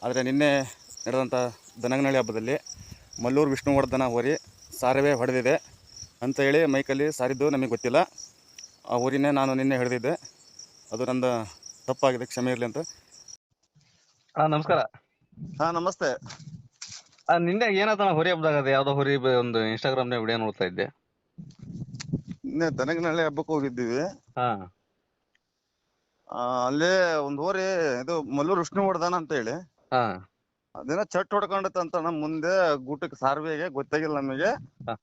ಆದರೆ ನಿನ್ನೆ ನಡೆದಂಥ ದನಗನಹಳ್ಳಿ ಹಬ್ಬದಲ್ಲಿ ಮಲ್ಲೂರು ವಿಷ್ಣುವರ್ಧನ ಹೋರಿ ಸಾರವೇ ಹೊಡೆದಿದೆ ಅಂತ ಹೇಳಿ ಮೈಕಲ್ಲಿ ಸಾರಿದ್ದು ನಮಗೆ ಗೊತ್ತಿಲ್ಲ. ಆ ಹೋರಿನೇ ನಾನು ನಿನ್ನೆ ಹಿಡಿದಿದ್ದೆ. ಅದು ನಂದು ತಪ್ಪಾಗಿದೆ, ಕ್ಷಮೆ ಇರಲಿ ಅಂತ. ನಮಸ್ಕಾರ. ನಮಸ್ತೆ. ನಿನ್ನೆ ಏನಾಯ್ತಣ್ಣ ಹೊರಿ ಹಬ್ಬದಾಗ? ಅದು ಯಾವ್ದೋ ಹೊರಿ ಒಂದು ಇನ್ಸ್ಟಾಗ್ರಾಮ್ ವಿಡಿಯೋ ನೋಡ್ತಾ ಇದ್ದೆ. ನಿನ್ನೆ ದನಗನಹಳ್ಳಿ ಹಬ್ಬಕ್ಕೆ ಹೋಗಿದ್ದೀವಿ. ಹಾ ಅಲ್ಲೇ ಒಂದು ಹೋರಿ, ಇದು ಮಲ್ಲೂರು ವಿಷ್ಣುವರ್ಧನ ಅಂತ ಹೇಳಿ, ಹಾ ಅದೇನ ಚಟ್ ಹೊಡ್ಕೊಂಡೈತಂತ ನಮ್ಮ ಮುಂದೆ ಗೂಟಕ್ಕೆ ಸಾರ್ವೆಗೆ ಗೊತ್ತಾಗಿಲ್ಲ ನಮಗೆ. ಹಾ.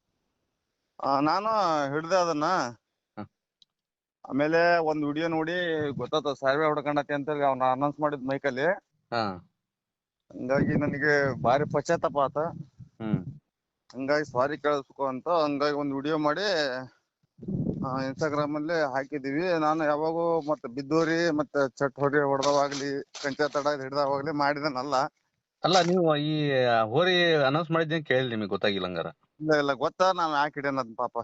ನಾನು ಹಿಡ್ದೆ ಅದನ್ನ. ಹಾ. ಆಮೇಲೆ ಒಂದ್ ವಿಡಿಯೋ ನೋಡಿ ಗೊತ್ತಾತ ಸಾರ್ವೆ ಹೊಡ್ಕೊಂಡತಿ ಅಂತ ಹೇಳಿ ಅವ್ನ ಅನೌನ್ಸ್ ಮಾಡಿದ್ ಮೈಕಲ್ಲಿ. ಹಾ ಹಂಗಾಗಿ ನನಗೆ ಭಾರಿ ಪಶ್ಚಾತ್ತಾಪ ಆತ. ಹ್ಮ್ ಹಂಗಾಗಿ ಸಾರಿ ಕೇಳಿಸ್ಕೊ ಅಂತ ಹಂಗಾಗಿ ಒಂದ್ ವಿಡಿಯೋ ಮಾಡಿ ಇನ್ಸ್ಟಾಗ್ರಾಮ್ ಅಲ್ಲಿ ಹಾಕಿದೀವಿ. ನಾನು ಯಾವಾಗೂ ಮತ್ತೆ ಬಿದ್ದೋರಿ ಮತ್ತೆ ಚಟ್ ಹೊಡಿ ಹೊಡೆದವಾಗ್ಲಿ ಕಂಚೆ ತಡ ಹಿಡ್ದವಾಗ್ಲಿ ಮಾಡಿದನಲ್ಲ. ಅಲ್ಲ, ನೀವು ಈ ಹೋರಿ ಅನೌನ್ಸ್ ಮಾಡಿದ್ದೇನೆ ಕೇಳಿ ನಿಮಗೆ ಗೊತ್ತಾಗಿಲ್ಲ ಹಂಗಾರ? ಇಲ್ಲ ಗೊತ್ತಾ, ನಾವ್ ಯಾಕೆ ಹಿಡಿಯೋಣ ಪಾಪ.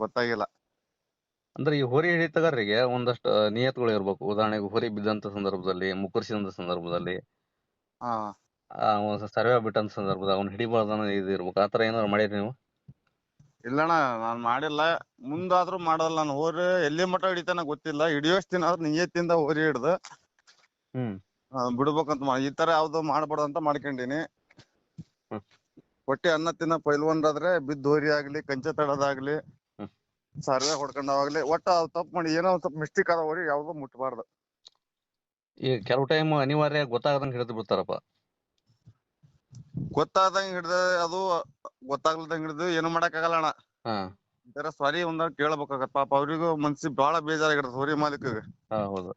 ಗೊತ್ತಾಗಿಲ್ಲ. ಅಂದ್ರೆ ಈ ಹೋರಿ ಹಿಡಿತಗಾರರಿಗೆ ಒಂದಷ್ಟು ನಿಯತ್ಗಳು ಇರ್ಬೇಕು. ಉದಾಹರಣೆಗೆ ಹೋರಿ ಬಿದ್ದಂತ ಸಂದರ್ಭದಲ್ಲಿ, ಮುಕ್ಕರಿಸಿದಂತ ಸಂದರ್ಭದಲ್ಲಿ, ಸರ್ವೆ ಬಿಟ್ಟಂತ ಸಂದರ್ಭದಾಗ ಅವ್ನು ಹಿಡಿಬಾರ್ದನ್ನ ಇದು ಇರ್ಬೇಕು. ಆತರ ಏನಾದ್ರು ಮಾಡಿರಿ ನೀವು? ಇಲ್ಲಣ್ಣ, ನಾನ್ ಮಾಡಿಲ್ಲ. ಮುಂದಾದ್ರೂ ಮಾಡಲ್ಲ. ನಾನು ಹೋರಿ ಎಲ್ಲಿ ಮಠ ಹಿಡಿತಾನ ಗೊತ್ತಿಲ್ಲ. ಹಿಡಿಯೋಷ್ಟ್ ದಿನ ಆದ್ರೂ ನಿಯತ್ತಿಂದ ಹೋರಿ ಹಿಡ್ದು ಬಿಡ್ಬೇಕಂತ ಈ ತರ ಯಾವ್ದು ಮಾಡ್ಬಾರ್ದು ಅಂತ ಮಾಡ್ಕೊಂಡಿನಿ. ಹೊಟ್ಟೆ ಅನ್ನ ತಿನ್ನ ಪೈಲ್ವಾನ್ರಾದ್ರೆ ಬಿದ್ದು ಹೋರಿ ಆಗ್ಲಿ, ಕಂಚೆ ತಡದಾಗ್ಲಿ, ಸರ್ವೆ ಹೊಡ್ಕೊಂಡವಾಗ್ಲಿ, ಒಟ್ಟ ತಪ್ಪು ಮಾಡಿ ಏನೋ ಒಂದ್ ಸ್ವಲ್ಪ ಮಿಸ್ಟೇಕ್ ಆದ ಹೋರಿ ಯಾವ್ದು ಮುಟ್ಬಾರ್ದು. ಈ ಕೆಲವು ಟೈಮ್ ಅನಿವಾರ್ಯ ಗೊತ್ತಾಗದಂಗೆ ಹಿಡಿದು ಬಿಡ್ತಾರಪ್ಪ. ಗೊತ್ತಾದಂಗ ಹಿಡ್ದ ಅದು ಗೊತ್ತಾಗ್ಲದಂಗ ಹಿಡ್ದು ಏನು ಮಾಡಕ್ ಆಗಲ್ಲ ಅಣ್ಣ. ಈ ತರ ಸಾರಿ ಒಂದ್ ಕೇಳ್ಬೇಕಾಗತ್ತ. ಪಾಪ ಅವ್ರಿಗೂ ಮನ್ಸಿಗೆ ಬಹಳ ಬೇಜಾರಾಗಿರ್ತದ ಹೋರಿ ಮಾಲೀಕಗೆ. ಹೌದು.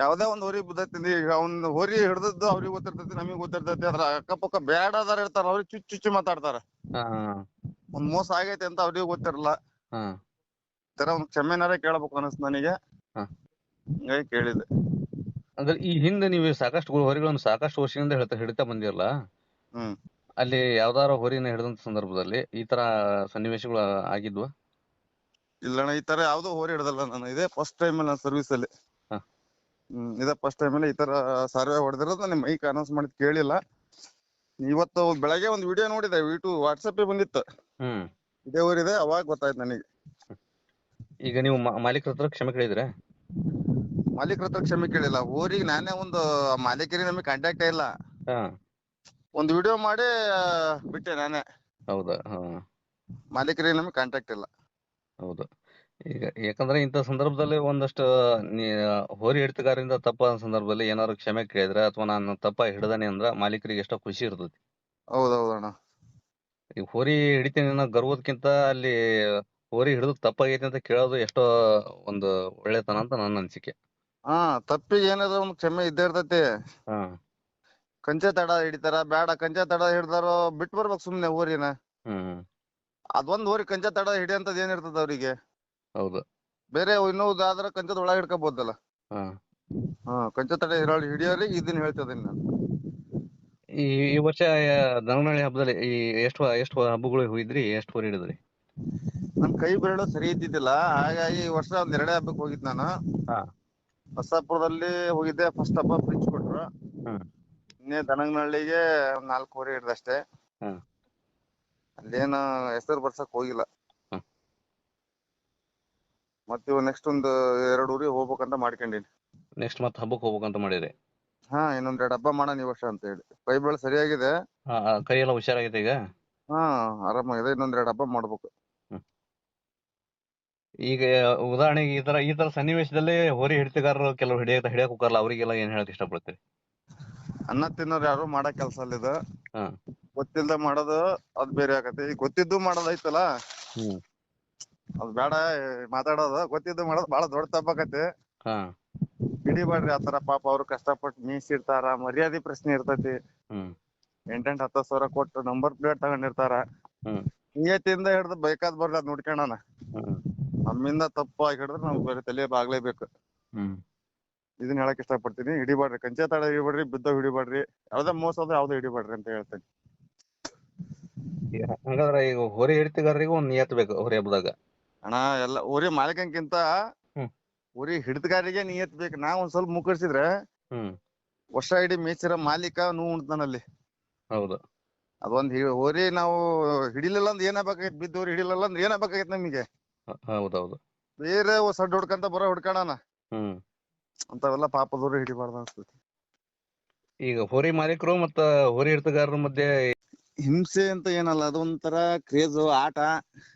ಯಾವ್ದೇ ಒಂದ್ ಹೋರಿ ಬಿದ್ದೈತಿ, ಈಗ ಅವ್ನ್ ಹೋರಿ ಹಿಡ್ದದ್ದು ಅವ್ರಿಗೆ ಗೊತ್ತಿರ್ತೈತಿ, ನಮಗ್ ಗೊತ್ತಿರ್ತೈತಿ. ಅದ್ರ ಅಕ್ಕಪಕ್ಕ ಬೇಡದಾರ ಇರ್ತಾರ, ಅವ್ರಿಗೆ ಚುಚ್ಚು ಮಾತಾಡ್ತಾರ. ಒಂದ್ ಮೋಸ ಆಗೈತಿ ಅಂತ ಅವ್ರಿಗೂ ಗೊತ್ತಿರಲ್ಲ. ಈ ತರ ಒಂದ್ ಕ್ಷಮೆನಾರ ಕೇಳ್ಬೇಕು ಅನಸ್ತ ನನಗೆ. ಹಂಗಾಗಿ ಕೇಳಿದೆ. ಅಂದ್ರೆ ಈ ಹಿಂದೆ ನೀವು ಸಾಕಷ್ಟು ಹೋರಿಗಳನ್ನು ಸಾಕಷ್ಟು ವರ್ಷದಿಂದ ಹಿಡಿತಾ ಬಂದಿರಲ್ಲ, ಅಲ್ಲಿ ಯಾವ್ದಾರ ಹೋರಿನ ಹಿಡಿದಂತ ಸಂದರ್ಭದಲ್ಲಿ ಈ ತರ ಸನ್ನಿವೇಶಗಳು ಆಗಿದ್ವಾ? ಇಲ್ಲಣ್ಣ, ಈ ತರ ಯಾವ್ದು ಹೋರಿ ಹಿಡ್ದಲ್ಲ ನಾನು. ಇದೇ ಫಸ್ಟ್ ಟೈಮ್ ನನ್ನ ಸರ್ವಿಸ್ ಅಲ್ಲಿ. ಇದೇ ಫಸ್ಟ್ ಟೈಮ್ ಅಲ್ಲಿ ಈ ತರ ಸರ್ವೆ ಹೊಡೆದಿರೋದು. ನಾನು ಮೈಕ್ ಅನೌನ್ಸ್ ಮಾಡಿದ್ ಕೇಳಿಲ್ಲ. ಇವತ್ತು ಬೆಳಗ್ಗೆ ಒಂದ್ ವಿಡಿಯೋ ನೋಡಿದೆ, ವಾಟ್ಸಪ್ ಬಂದಿತ್ತು, ಇದೇ ಊರಿದೆ. ಅವಾಗ ಗೊತ್ತಾಯ್ತು ನನಗೆ. ಈಗ ನೀವು ಮಾಲೀಕರ ಹತ್ರ ಕ್ಷಮೆ ಕೇಳಿದ್ರೆ? ಮಾಲೀಕರ ಹತ್ರ ಕ್ಷಮೆ ಕೇಳಿಲ್ಲ. ಊರಿಗೆ ನಾನೇ ಒಂದು ಮಾಲೀಕರಿಗೆ ನಮಗೆ ಕಾಂಟ್ಯಾಕ್ಟ್ ಇಲ್ಲ. ಒಂದ್ ವಿಡಿಯೋ ಮಾಡಿ ಬಿಟ್ಟೆ ನಾನೇ. ಹೌದಾ? ಮಾಲೀಕರಿಗೆ ನಮಗೆ ಕಾಂಟ್ಯಾಕ್ಟ್ ಇಲ್ಲ. ಹೌದು. ಈಗ ಯಾಕಂದ್ರೆ ಇಂಥ ಸಂದರ್ಭದಲ್ಲಿ ಒಂದಷ್ಟು ಹೋರಿ ಹಿಡಿತಗಾರರಿಂದ ತಪ್ಪಾದ ಸಂದರ್ಭದಲ್ಲಿ ಏನಾದ್ರು ಕ್ಷಮೆ ಕೇಳಿದ್ರೆ, ಅಥವಾ ನಾನು ತಪ್ಪ ಹಿಡ್ದಾನೆ ಅಂದ್ರ ಮಾಲೀಕರಿಗೆ ಎಷ್ಟೋ ಖುಷಿ ಇರ್ತೈತಿ. ಹೌದೌದಣ್ಣ. ಈಗ ಹೋರಿ ಹಿಡಿತೀನಿ ಅನ್ನೋ ಗರ್ವದಕ್ಕಿಂತ ಅಲ್ಲಿ ಹೋರಿ ಹಿಡಿದು ತಪ್ಪಾಗೈತಿ ಅಂತ ಕೇಳೋದು ಎಷ್ಟೋ ಒಂದು ಒಳ್ಳೆತನ ಅಂತ ನನ್ನ ಅನಿಸಿಕೆ. ತಪ್ಪಿಗೆ ಏನಾದ್ರು ಒಂದು ಕ್ಷಮೆ ಇದ್ದೇ ಇರ್ತೈತಿ. ಕಂಚೆ ತಡ ಹಿಡಿತಾರ, ಬೇಡ ಕಂಚೆ ತಡ ಹಿಡ್ದಾರೋ ಬಿಟ್ಟು ಬರ್ಬೇಕು ಸುಮ್ನೆ ಹೋರಿನ. ಅದೊಂದ್ ಹೋರಿ ಕಂಚೆ ತಡ ಹಿಡಿಯಂತದ್ ಏನಿರ್ತದ ಅವ್ರಿಗೆ? ಹೌದು. ಬೇರೆ ಇನ್ನೊಂದಾದ್ರ ಕಂಚದ ಒಳಗ ಹಿಡ್ಕೋಬಹುದಲ್ಲ. ಕಂಚೆ ತಡ ಹಿಡಿಯೋರಿಗೆ ಇದನ್ನ ಹೇಳ್ತಿದ್ದೀನಿ ನಾನು. ಈ ವರ್ಷ ದನಗನಹಳ್ಳಿ ಹಬ್ಬದಲ್ಲಿ ಎಷ್ಟು ಹಬ್ಬಗಳು ಹೋಗಿದ್ರಿ? ಎಷ್ಟು ಹೋರಿ ಹಿಡಿದ್ರಿ? ನನ್ ಕೈ ಬೆರಳು ಸರಿ ಇದ್ದಿದ್ದಿಲ್ಲ, ಹಾಗಾಗಿ ಈ ವರ್ಷ ಒಂದ್ 2 ಹಬ್ಬಕ್ಕೆ ಹೋಗಿದ್ ನಾನು. ಬಸಾಪುರದಲ್ಲಿ ಹೋಗಿದ್ದೆ, ಫಸ್ಟ್ ಹಬ್ಬ ಫ್ರಿಜ್ ಕೊಟ್ರು. ಇನ್ನೇ ದನಗನಹಳ್ಳಿಗೆ 4 ಹೋರಿ ಹಿಡ್ದಷ್ಟೇ. ಅಲ್ಲೇನು ಹೆಸರು ಬರ್ಸಕ್ ಹೋಗಿಲ್ಲ. ಮತ್ತೆ ಇವ್ ನೆಕ್ಸ್ಟ್ ಒಂದು 2 ಊರಿಗೆ ಹೋಗ್ಬೇಕಂತ ಮಾಡ್ಕೊಂಡಿನಿ. ನೆಕ್ಸ್ಟ್ ಮತ್ತೆ ಹಬ್ಬಕ್ಕೆ ಹೋಗ್ಬೇಕಂತ ಮಾಡಿರಿ? ಇನ್ನೊಂದ್ 2 ಹಬ್ಬ ಮಾಡೋಣ ಈ ವರ್ಷ ಅಂತ ಹೇಳಿ. ಕೈ ಬೆರಳು ಸರಿಯಾಗಿದೆ. ಕೈ ಎಲ್ಲ ಹುಷಾರಾಗಿದೆ ಈಗ? ಆರಾಮಾಗಿದೆ. ಇನ್ನೊಂದ್ 2 ಹಬ್ಬ ಮಾಡ್ಬೇಕು. ಈಗ ಉದಾಹರಣೆಗೆ ಈ ತರ ಸನ್ನಿವೇಶದಲ್ಲಿ ಹೋರಿ ಹಿಡಿತಗಾರರು ಕೆಲವು ಹಿಡಿಯಕ್ ಹೋಗಾರಲ್ಲ, ಅವ್ರಿಗೆಲ್ಲ ಏನ್ ಹೇಳಕ್ ಇಷ್ಟಪಡ್ತೀರಿ? ಅನ್ನ ತಿನ್ನೋರು ಯಾರು ಮಾಡಕ್ ಕೆಲ್ಸ ಅಲ್ಲಿದ. ಗೊತ್ತಿಲ್ದ ಮಾಡೋದು ಅದ್ ಬೇರೆ ಆಗತ್ತೆ. ಈಗ ಗೊತ್ತಿದ್ದು ಮಾಡೋದೈತಲ್ಲ, ಅದ್ ಬೇಡ ಮಾತಾಡೋದು. ಗೊತ್ತಿದ್ದು ಮಾಡೋದು ಬಹಳ ದೊಡ್ಡ ತಪ್ಪಾಕತಿ. ಹಿಡಿಬೇಡ್ರಿ ಆತರ. ಪಾಪ ಅವ್ರು ಕಷ್ಟಪಟ್ಟು ಮೀಸಿರ್ತಾರ, ಮರ್ಯಾದೆ ಪ್ರಶ್ನೆ ಇರ್ತೈತಿ. 8-10 ಸಾವಿರ ಕೊಟ್ಟು ನಂಬರ್ ಪ್ಲೇಟ್ ತಗೊಂಡಿರ್ತಾರ. ನಿಯತ್ತಿಂದ ಹಿಡ್ದು ಬೇಕಾದ್ ಬರ್ಲಿ ಅದ್ ನೋಡ್ಕೊಳ್ಳೋಣ. ನಮ್ಮಿಂದ ತಪ್ಪಾಗಿ ಹಿಡಿದ್ರೆ ನಾವ್ ಬೇರೆ ತಲೆ ಬಾಗ್ಲೇಬೇಕು. ಇದನ್ನ ಹೇಳಕ್ ಇಷ್ಟಪಡ್ತೀನಿ. ಹಿಡಿಬೇಡ್ರಿ, ಕಂಚೆ ತಡ ಹಿಡಿಬೇಡ್ರಿ, ಬಿದ್ದ ಹಿಡಿಬೇಡ್ರಿ, ಯಾವ್ದೇ ಮೋಸದ ಯಾವ್ದು ಹಿಡಿಬೇಡ್ರಿ ಅಂತ ಹೇಳ್ತೇನೆ. ಹಾಗಾದ್ರೆ ಈಗ ಹೋರಿ ಹಿಡಿತಗಾರರಿಗೂ ಒಂದ್ ನಿಯತ್ ಬೇಕು ಹೋರಿ ಹಬ್ಬದಾಗ ಅಣ್ಣ. ಎಲ್ಲ ಹೋರಿ ಮಾಲೀಕನ್ಕಿಂತ ಹೋರಿ ಹಿಡಿತಗಾರಿಗೆ ನಿಯತ್ ಬೇಕು. ನಾವ್ ಒಂದ್ ಸ್ವಲ್ಪ ಮುಕ್ಕರ್ಸಿದ್ರೆ ವರ್ಷ ಇಡೀ ಮೇಯ್ಸಿರೋ ಮಾಲೀಕ ನೋವು ಉಣ್ತಾನಲ್ಲಿ. ಹೌದು. ಅದೊಂದ್ ಹೋರಿ ನಾವು ಹಿಡಿಲಿಲ್ಲ ಅಂದ್ ಏನಾಗಬೇಕಾಗೈತಿ, ಬಿದ್ದು ಹೋರಿ ಹಿಡಿಲಿಲ್ಲ ಅಂದ್ ಏನಾಗಬೇಕಾಗೈತಿ ನಮಗೆ. ಹೌದೌದು. ಬೇರೆ ಸಡ್ಡು ಹೊಡ್ಕಂತ ಬರೋ ಹೊಡ್ಕೊಳಣ ಹ್ಮ್. ಅಂತವೆಲ್ಲ ಪಾಪದ ಹೋರಿ ಹಿಡಿಬಾರ್ದು ಅನ್ಸ್ತೈತಿ. ಈಗ ಹೋರಿ ಮಾಲೀಕರು ಮತ್ತ ಹೋರಿ ಹಿಡಿತಗಾರರ ಮಧ್ಯೆ ಹಿಂಸೆ ಅಂತ ಏನಲ್ಲ, ಅದೊಂಥರ ಕ್ರೇಜ್ ಆಟ.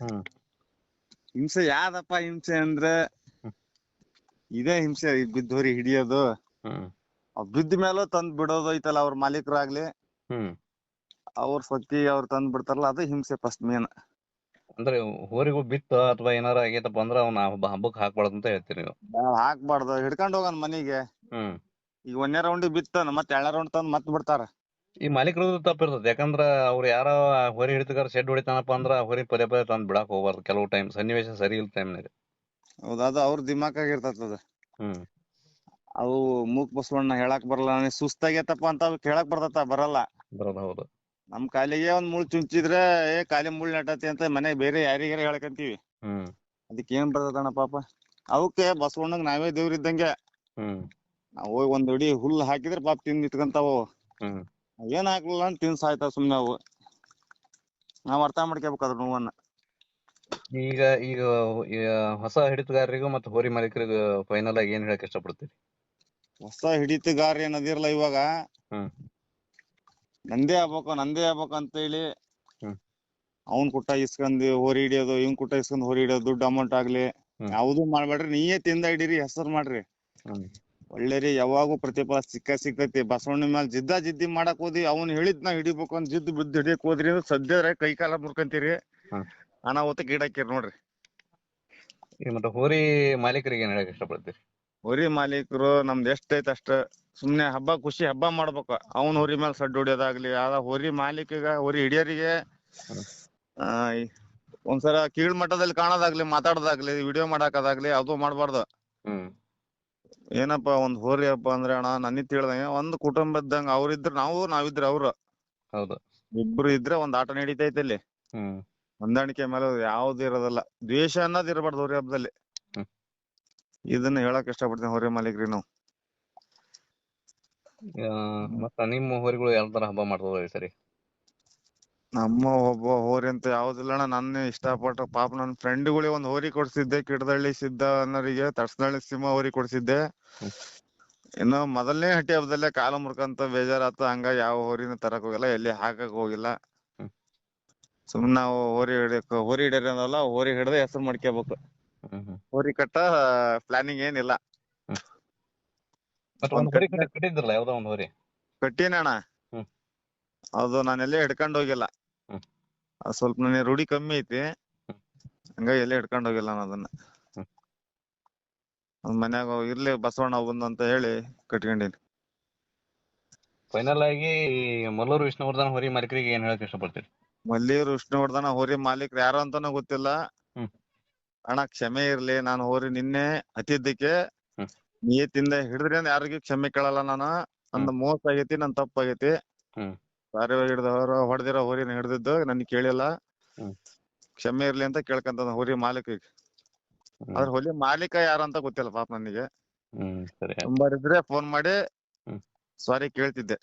ಹ್ಮ್. ಹಿಂಸೆ ಯಾವ್ದಪ್ಪ ಹಿಂಸೆ ಅಂದ್ರೆ ಹ್ಮ್. ಇದೇ ಹಿಂಸೆ, ಬಿದ್ದು ಹೋರಿ ಹಿಡಿಯೋದು, ಹ್ಮ್. ಬಿದ್ದ ಮೇಲೂ ತಂದ್ ಬಿಡೋದು ಐತಲ್ಲ, ಅವ್ರ ಮಾಲೀಕರಾಗ್ಲಿ ಹ್ಮ್. ಅವ್ರ ಸೊತ್ತಿ ಅವ್ರು ತಂದ್ ಬಿಡ್ತಾರಲ್ಲ, ಅದು ಹಿಂಸೆ ಫಸ್ಟ್ ಮೇನ್. ಅಂದ್ರೆ ಹೋರಿಗೂ ಬಿತ್ತ ಅಥವಾ ಏನಾರ ಆಗೈತಪ್ಪ ಅಂದ್ರ ಅವ್ನ ಹಬ್ಬಕ್ ಹಾಕ್ಬಾರ್ದು ಅಂತ ಹೇಳ್ತೀರಿ ನೀವು. ಹಾಕ್ಬಾರ್ದು, ಹಿಡ್ಕೊಂಡ್ ಹೋಗನ್ ಮನಿಗೆ. ಹ್ಮ್. ಈಗ 1ನೇ ರೌಂಡಿಗೆ ಬಿತ್ತಾನ ಮತ್ತೆ 2ನೇ ರೌಂಡ್ ತಂದ್ ಮತ್ ಬಿಡ್ತಾರ. ಈ ಮಾಲೀಕರದ್ದು ತಪ್ಪಿರ್ತದೆ. ಯಾಕಂದ್ರ ಅವ್ರು ಯಾರ ಹೋರಿ ಹಿಡಿತಗಾರ ಶೆಡ್ ಹೊಡಿತಾನಪ್ಪ ಅಂದ್ರ ಹೋರಿ ಪದೇ ಪದೇ ತಂದ್ ಬಿಡಾಕ್ ಹೋಗ್ಬಾರ್ದು. ಕೆಲವು ಟೈಮ್ ಸನ್ನಿವೇಶ ಸರಿ ಇಲ್ಲ ಟೈಮ್ನಾಗ. ಹೌದು, ಅದು ಅವ್ರ ದಿಮಾಕಾಗ ಇರ್ತದ. ಹ್ಮ್. ಅವು ಮೂಕ್ ಬಸವಣ್ಣ ಹೇಳಾಕ್ ಬರಲ್ಲ, ಸುಸ್ತಾಗೈತಪ್ಪ ಅಂತ ಅವಕ್ ಹೇಳಕ್ ಬರ್ತತ, ಬರಲ್ಲ. ಬರೋದು. ಹೌದು. ನಮ್ ಕಾಲಿಗೆ ಒಂದ್ ಮುಳ್ ಚುಂಚಿದ್ರೆ ಕಾಲಿ ಮುಳ್ ನಟತಿ ಅಂತ ಮನೆಗ್ ಬೇರೆ ಯಾರಿಗಾರ ಹೇಳ್ಕಂತೀವಿ. ಹ್ಮ್. ಅದಕ್ಕೆ ಏನ್ ಬರ್ತದಣ್ಣ ಪಾಪ. ಅವಕ್ಕೆ ಬಸವಣ್ಣಗ್ ನಾವೇ ದೇವ್ರ ಇದ್ದಂಗೆ. ಹ್ಮ್. ನಾವ್ ಹೋಗಿ ಒಂದ್ ಅಡಿ ಹುಲ್ಲು ಹಾಕಿದ್ರೆ ಪಾಪ ತಿಂದ್ ಇಟ್ಕಂತಾವು. ಹ್ಮ್. ಏನ್ ಹಾಕ್ಲಿಲ್ಲ ಅಂತ ತಿಂದ್ ಸಾಯ್ತಾವ ಸುಮ್ನೆ ಅವು. ನಾವ್ ಅರ್ಥ ಮಾಡ್ಕೋಬೇಕು ಅದ್ರ ನೋವನ್ನ. ಈಗ ಈಗ ಈಗ ಹೊಸ ಹಿಡಿತಗಾರರಿಗೂ ಮತ್ತು ಹೋರಿ ಮಾಲೀಕರಿಗೂ ಫೈನಲ್ ಆಗಿ ಏನ್ ಹೇಳಕ್ ಇಷ್ಟಪಡ್ತೀರಿ? ಹೊಸ ಹಿಡಿತಗಾರ ಏನದಿರಲ್ಲ ಇವಾಗ, ಹ್ಮ್. ನಂದೇ ಆಗ್ಬೇಕು ಅಂತ ಹೇಳಿ ಹ್ಮ್. ಅವ್ನ್ ಕುಟ್ಟ ಇಸ್ಕೊಂಡ್ ಹೋರಿ ಹಿಡಿಯೋದು, ಇವ್ನ್ ಕುಟ್ಟ ಇಸ್ಕೊಂಡ್ ಹೋರಿ ಹಿಡಿಯೋದು, ದುಡ್ಡು ಅಮೌಂಟ್ ಆಗ್ಲಿ ಹ್ಮ್. ಯಾವ್ದು ಮಾಡ್ಬೇಡ್ರಿ. ನೀಯೇ ತಿಂದ ಹಿಡೀರಿ, ಹೆಸರು ಮಾಡ್ರಿ. ಹ್ಮ್. ಒಳ್ಳೇರಿ, ಯಾವಾಗೂ ಪ್ರತಿಫಲ ಸಿಗ್ತೈತಿ. ಬಸವಣ್ಣ ಮೇಲೆ ಜಿದ್ದಿ ಮಾಡಕ್ ಹೋದಿ, ಅವ್ನ್ ಹೇಳಿದ್ ನಾ ಹಿಡಿಬೇಕು ಅಂತ ಜಿದ್ದು ಬಿದ್ದು ಹಿಡಿಯಕ್ ಹೋದ್ರಿ ಅಂದ್ರೆ ಸದ್ಯ ಕೈ ಕಾಲ ಮುರ್ಕಂತೀರಿ, ಹ್ಮ್. ಅನಾಹುತಕ್ಕೆ ಈಡಾಕಿರಿ ನೋಡ್ರಿ. ಈಗ ಮತ್ತೆ ಹೋರಿ ಮಾಲೀಕರಿಗೆ ಏನ್ ಹೇಳಕ್ ಇಷ್ಟಪಡ್ತೀರಿ? ಹೋರಿ ಮಾಲೀಕರು ನಮ್ದು ಎಷ್ಟೈತೆ ಅಷ್ಟ ಸುಮ್ನೆ ಹಬ್ಬ ಖುಷಿ ಹಬ್ಬ ಮಾಡ್ಬೇಕು. ಅವ್ನ್ ಹೋರಿ ಮೇಲೆ ಸಡ್ಡು ಹೊಡಿಯೋದಾಗ್ಲಿ, ಹೋರಿ ಮಾಲೀಕಗ ಹೋರಿ ಹಿಡಿಯೋರಿಗೆ ಹ್ಮ್. ಒಂದ್ಸಲ ಕೀಳ್ ಮಟ್ಟದಲ್ಲಿ ಕಾಣೋದಾಗ್ಲಿ, ಮಾತಾಡೋದಾಗ್ಲಿ, ವಿಡಿಯೋ ಮಾಡಾಕದಾಗ್ಲಿ ಅದು ಮಾಡ್ಬಾರ್ದು. ಹ್ಮ್. ಏನಪ್ಪಾ ಒಂದ್ ಹೋರಿ ಹಬ್ಬ ಅಂದ್ರೆ ಅಣ್ಣ ನನಗ್ ತಿಳಿದಂಗೆ ಒಂದ್ ಕುಟುಂಬ ಇದ್ದಂಗ. ಅವ್ರಿದ್ರ ನಾವು, ನಾವಿದ್ರ ಅವ್ರು. ಹೌದು. ಇಬ್ರು ಇದ್ರೆ ಒಂದ್ ಆಟ ನಡೀತೈತಿ ಇಲ್ಲಿ. ಹ್ಮ್. ಹೊಂದಾಣಿಕೆ ಮೇಲೆ ಯಾವ್ದು ಇರೋದಿಲ್ಲ. ದ್ವೇಷ ಅನ್ನೋದ್ ಇರಬಾರ್ದು ಹೋರಿ ಹಬ್ಬದಲ್ಲಿ. ಹ್ಮ್. ಇದನ್ನ ಹೇಳಕ್ ಇಷ್ಟಪಡ್ತೀನಿ ಹೋರಿ ಮಾಲೀಕರಿಗೆ ನಾವು. ಮತ್ತ ನಿಮ್ಮ ಹೋರಿಗಳು ಯಾವ ತರ ಹಬ್ಬ ಮಾಡ್ತದ ಈ ಸರಿ? ನಮ್ಮ ಒಬ್ಬ ಹೋರಿ ಅಂತ ಯಾವ್ದಿಲ್ಲಣ್ಣ. ನನ್ನ ಇಷ್ಟಪಟ್ಟ ಪಾಪ ನನ್ನ ಫ್ರೆಂಡ್ಗಳಿಗೆ ಒಂದ್ ಹೋರಿ ಕೊಡ್ಸಿದ್ದೆ. ಕಿಡದಳ್ಳಿ ಸಿದ್ದ ಅನ್ನೋರಿಗೆ ತರ್ಸನಹಳ್ಳಿ ಸಿಂಹ ಹೋರಿ ಕೊಡ್ಸಿದ್ದೆ. ಹ್ಮ್. ಇನ್ನು ಮೊದಲನೇ ಹಟ್ಟಿ ಹಬ್ಬದಲ್ಲೇ ಕಾಲ ಮುರ್ಕಂತ ಬೇಜಾರಾತು. ಹಂಗ ಯಾವ ಹೋರಿನ ತರಕ್ ಹೋಗಿಲ್ಲ, ಎಲ್ಲಿ ಹಾಕಕ್ ಹೋಗಿಲ್ಲ. ಹ್ಮ್. ಸುಮ್ನೆ ನಾವು ಹೋರಿ ಹಿಡಿಯೋರಿ ಅನ್ನಲ್ಲ, ಹೋರಿ ಹಿಡ್ದ ಹೆಸರು ಮಾಡ್ಕೋಬೇಕು. ಹ್ಮ್. ಹೋರಿ ಕಟ್ಟ ಪ್ಲಾನಿಂಗ್ ಏನಿಲ್ಲ. ಹ್ಮ್. ಮತ್ತ ಒಂದ್ ಒಂದ್ ಹೋರಿ ಕಟ್ಟಿದ್ರಲ್ಲ, ಯಾವ್ದೋ ಒಂದ್ ಹೋರಿ ಕಟ್ಟಿನಣ್ಣ. ಹ್ಮ್. ಅದು ನಾನೆಲ್ಲೇ ಹಿಡ್ಕೊಂಡ್ ಹೋಗಿಲ್ಲ. ಹ್ಮ್. ಸ್ವಲ್ಪ ನನಗೆ ರೂಢಿ ಕಮ್ಮಿ ಐತಿ, ಹ್ಮ್. ಹಂಗಾಗಿ ಎಲ್ಲೇ ಹಿಡ್ಕೊಂಡ್ ಹೋಗಿಲ್ಲ ನಾನು ಅದನ್ನ. ಮನ್ಯಾಗ ಇರ್ಲಿ ಬಸವಣ್ಣ ಬಂದು ಅಂತ ಹೇಳಿ ಕಟ್ಕೊಂಡೀನಿ. ಫೈನಲ್ ಆಗಿ ಮಲ್ಲೂರು ವಿಷ್ಣುವರ್ಧನ್ ಹೋರಿ ಮಾಲೀಕರಿಗೆ ಏನ್ ಹೇಳಕ್ ಇಷ್ಟಪಡ್ತೀರಿ? ಮಲ್ಲಿಯೂರು ವಿಷ್ಣುವರ್ಧನ ಹೋರಿ ಮಾಲೀಕರು ಯಾರು ಅಂತಾನೂ ಗೊತ್ತಿಲ್ಲ. ಹ್ಮ್. ಅಣ್ಣ ಕ್ಷಮೆ ಇರ್ಲಿ, ನಾನು ಹೋರಿ ನಿನ್ನೆ ಹತ್ತಿದ್ದಕ್ಕೆ ಹ್ಮ್. ನಿಯತ್ತಿಂದ ಹಿಡಿದ್ರಿ ಅಂತ ಯಾರಿಗೂ ಕ್ಷಮೆ ಕೇಳಲ್ಲ ನಾನು. ನಂದು ಮೋಸ ಆಗೈತಿ, ನನ್ ತಪ್ಪಾಗೈತಿ. ಹ್ಮ್. ಬೇರೆ ಹೊಡೆದಿರೋ ಹೋರಿನ ಹಿಡ್ದಿದ್ದು ನನ್ ಕೇಳಿಲ್ಲ. ಹ್ಮ್. ಕ್ಷಮೆ ಇರ್ಲಿ ಅಂತ ಕೇಳ್ಕಂತ ಹೋರಿ ಮಾಲೀಕಿಗೆ. ಆದ್ರೆ ಹೋರಿ ಮಾಲೀಕ ಯಾರಂತ ಗೊತ್ತಿಲ್ಲ ಪಾಪ ನನಗೆ. ಹ್ಮ್. ಸರಿ. ನಂಬರ್ ಇದ್ರೆ ಫೋನ್ ಮಾಡಿ ಹ್ಮ್. ಸಾರಿ ಕೇಳ್ತಿದ್ದೆ.